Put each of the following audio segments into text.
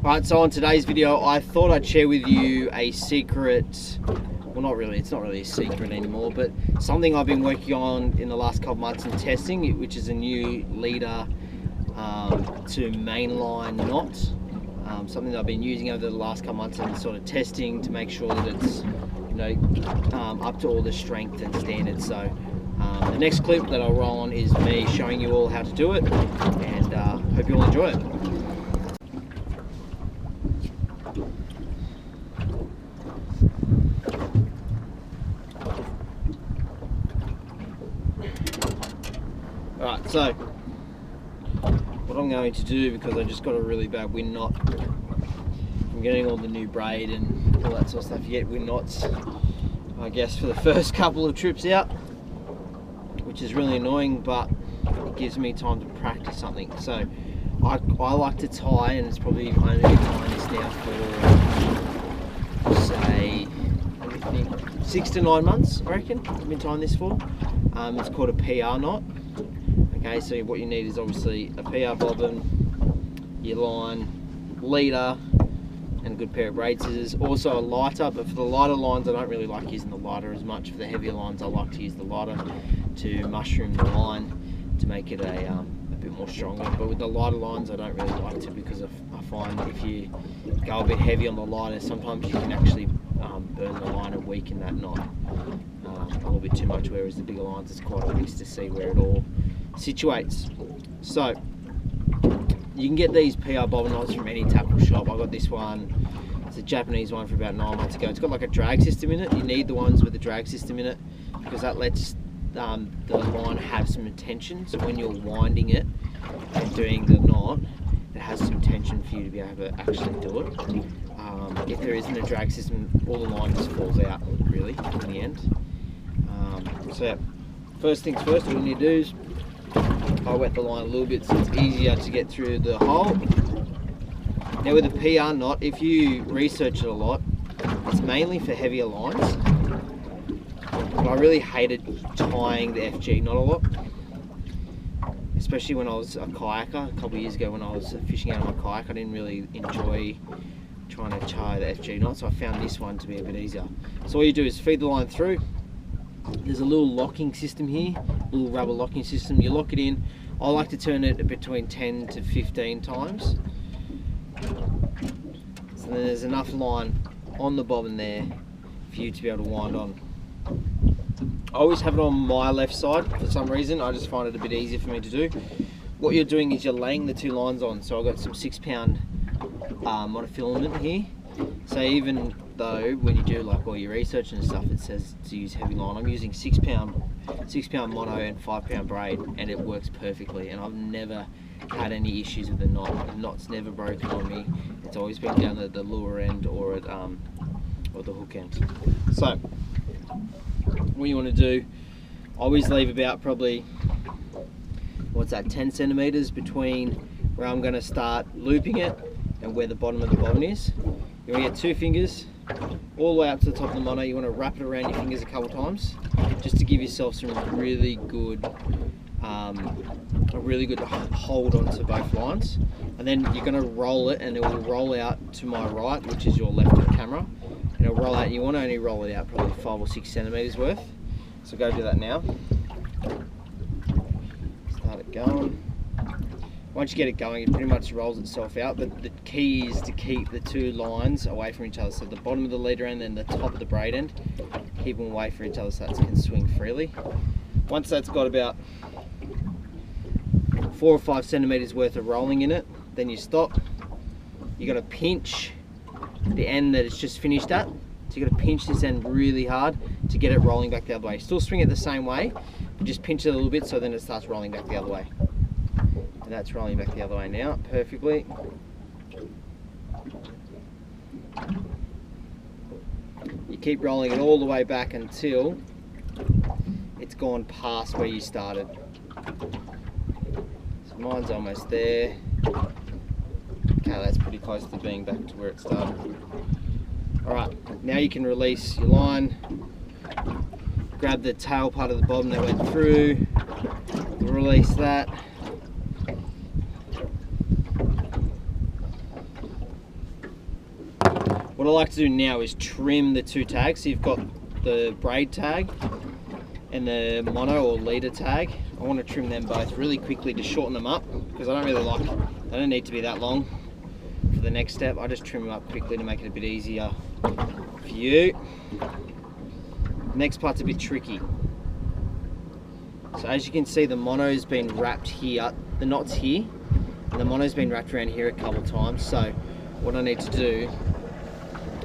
Alright, so on today's video, I thought I'd share with you a secret, well not really, it's not really a secret anymore, but something I've been working on in the last couple months and testing, which is a new leader to mainline knot. Something that I've been using over the last couple months and sort of testing to make sure that it's, you know, up to all the strength and standards. So the next clip that I'll roll on is me showing you all how to do it, and hope you all enjoy it. Alright, so what I'm going to do, because I just got a really bad wind knot from getting all the new braid and all that sort of stuff, you get wind knots, I guess, for the first couple of trips out, which is really annoying, but it gives me time to practice something. So I like to tie, and it's probably only been tying this now for, say, 6 to 9 months, I reckon I've been tying this for. It's called a PR knot. Okay, so what you need is obviously a PR bobbin, your line, leader, and a good pair of braid scissors. Also a lighter, but for the lighter lines I don't really like using the lighter as much. For the heavier lines I like to use the lighter to mushroom the line to make it a bit more stronger. But with the lighter lines I don't really like to, because I find if you go a bit heavy on the lighter, sometimes you can actually burn the line and weaken that knot a little bit too much, whereas the bigger lines it's quite obvious to see where it all situates. So you can get these PR bobbin knots from any tackle shop. I got this one, it's a Japanese one, for about 9 months ago. It's got like a drag system in it. You need the ones with the drag system in it because that lets the line have some tension, so when you're winding it and doing the knot, it has some tension for you to be able to actually do it. If there isn't a drag system, all the line just falls out really in the end. So yeah, first things first, what you need to do is I wet the line a little bit so it's easier to get through the hole. Now with the PR knot, if you research it a lot, it's mainly for heavier lines. But I really hated tying the FG knot a lot, especially when I was a kayaker a couple of years ago. When I was fishing out of my kayak, I didn't really enjoy trying to tie the FG knot, so I found this one to be a bit easier. So all you do is feed the line through. There's a little locking system here, a little rubber locking system. You lock it in. I like to turn it between 10 to 15 times. So then there's enough line on the bobbin there for you to be able to wind on. I always have it on my left side for some reason. I just find it a bit easier for me to do. What you're doing is you're laying the two lines on. So I've got some 6-pound monofilament here. So even though when you do like all your research and stuff, it says to use heavy line, I'm using 6-pound mono and 5-pound braid, and it works perfectly. And I've never had any issues with the knot. The knot's never broken on me. It's always been down at the lure end or at or the hook end. So what you want to do, I always leave about probably, what's that, 10 centimeters between where I'm going to start looping it and where the bottom of the bobbin is. You want to get 2 fingers all the way up to the top of the mono. You want to wrap it around your fingers a couple times just to give yourself some really good, a really good hold onto both lines. And then you're going to roll it, and it will roll out to my right, which is your left of the camera. And it'll roll out, and you want to only roll it out probably 5 or 6 centimeters worth. So go do that now. Start it going. Once you get it going, it pretty much rolls itself out, but the key is to keep the two lines away from each other. So the bottom of the leader end and the top of the braid end, keep them away from each other so that it can swing freely. Once that's got about 4 or 5 centimeters worth of rolling in it, then you stop. You got to pinch the end that it's just finished at. So you got to pinch this end really hard to get it rolling back the other way. Still swing it the same way, but just pinch it a little bit so then it starts rolling back the other way. And that's rolling back the other way now, perfectly. You keep rolling it all the way back until it's gone past where you started. So mine's almost there. Okay, that's pretty close to being back to where it started. Alright, now you can release your line. Grab the tail part of the bobbin that went through, release that. what I like to do now is trim the two tags. So you've got the braid tag and the mono or leader tag. I want to trim them both really quickly to shorten them up, because I don't really like, they don't need to be that long for the next step. I just trim them up quickly to make it a bit easier for you. Next part's a bit tricky. So as you can see, the mono's been wrapped here, the knot's here, and the mono's been wrapped around here a couple of times. So what I need to do,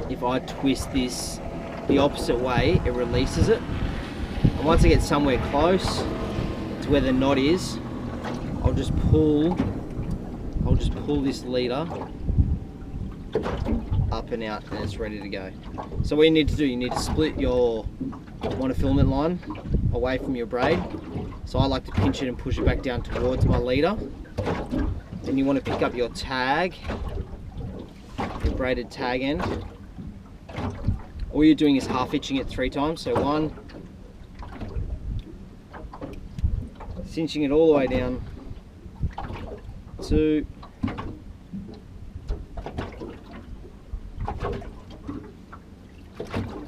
if I twist this the opposite way, it releases it. And once I get somewhere close to where the knot is, I'll just pull this leader up and out, and it's ready to go. So what you need to do, you need to split your monofilament line away from your braid. So I like to pinch it and push it back down towards my leader. Then you want to pick up your tag, your braided tag end. All you're doing is half hitching it 3 times. So 1, cinching it all the way down, 2,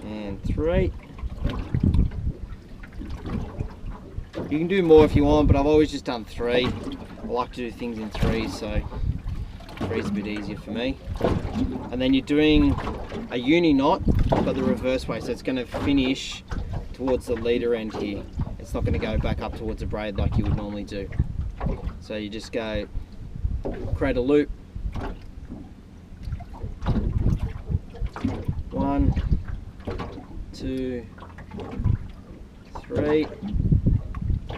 and 3. You can do more if you want, but I've always just done 3. I like to do things in 3s, so 3's a bit easier for me. And then you're doing a uni knot, but the reverse way, so it's going to finish towards the leader end here. It's not going to go back up towards a braid like you would normally do. So you just go, create a loop, 1, 2, 3,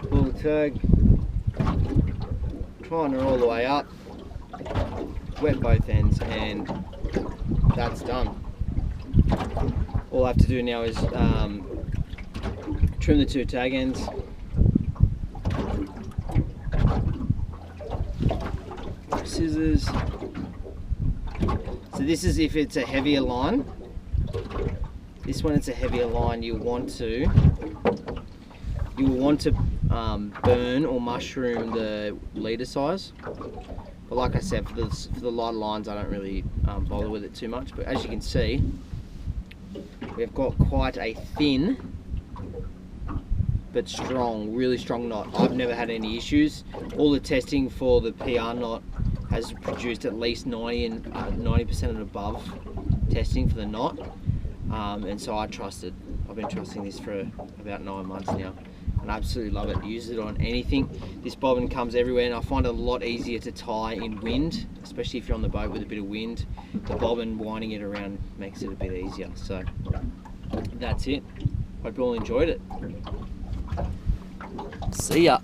pull the tag, try and all the way up, wet both ends, and that's done. All I have to do now is trim the 2 tag ends, scissors. So this is if it's a heavier line. This one, it's a heavier line, you will want to burn or mushroom the leader size. But like I said, for the lighter lines, I don't really bother with it too much. But as you can see, we've got quite a thin but strong, really strong knot. I've never had any issues. All the testing for the PR knot has produced at least 90% and above testing for the knot. And so I trust it. I've been trusting this for about 9 months now, and I absolutely love it. Use it on anything. This bobbin comes everywhere, and I find it a lot easier to tie in wind, especially if you're on the boat with a bit of wind. The bobbin, winding it around makes it a bit easier. So that's it. Hope you all enjoyed it. See ya.